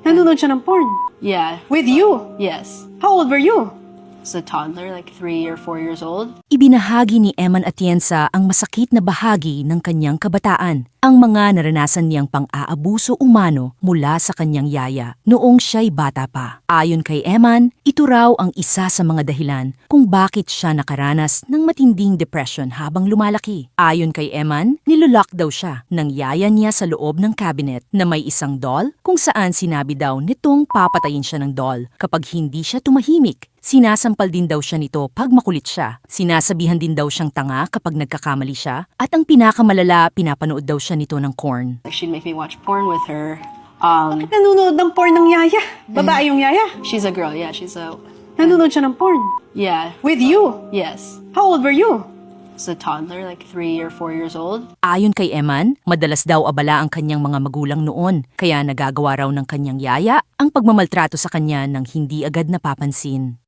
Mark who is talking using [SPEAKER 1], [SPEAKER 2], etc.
[SPEAKER 1] Nanonood siya ng porn.
[SPEAKER 2] Yeah.
[SPEAKER 1] With you?
[SPEAKER 2] Yes.
[SPEAKER 1] How old were you?
[SPEAKER 2] As a toddler, like 3 or 4 years old.
[SPEAKER 3] Ibinahagi ni Eman Atienza ang masakit na bahagi ng kanyang kabataan, ang mga naranasan niyang pang-aabuso umano mula sa kanyang yaya noong siya'y bata pa. Ayon kay Eman, ito raw ang isa sa mga dahilan kung bakit siya nakaranas ng matinding depression habang lumalaki. Ayon kay Eman, nilolock daw siya ng yaya niya sa loob ng cabinet na may isang doll kung saan sinabi daw nitong papatayin siya ng doll kapag hindi siya tumahimik. Sinasampal din daw siya nito pag makulit siya. Sinasabihan din daw siyang tanga kapag nagkakamali siya. At ang pinakamalala, pinapanood daw siya nito ng corn.
[SPEAKER 2] Like she'd make me watch porn with her.
[SPEAKER 1] Nanonood ng porn ng yaya. Babae yung yaya.
[SPEAKER 2] She's a girl, yeah, she's a...
[SPEAKER 1] Nanonood siya ng porn.
[SPEAKER 2] Yeah.
[SPEAKER 1] With you?
[SPEAKER 2] Yes.
[SPEAKER 1] How old were you?
[SPEAKER 2] As a toddler, like 3 or 4 years old.
[SPEAKER 3] Ayon kay Eman, madalas daw abala ang kanyang mga magulang noon, kaya nagagawa raw ng kanyang yaya ang pagmamaltrato sa kanya nang hindi agad napapansin.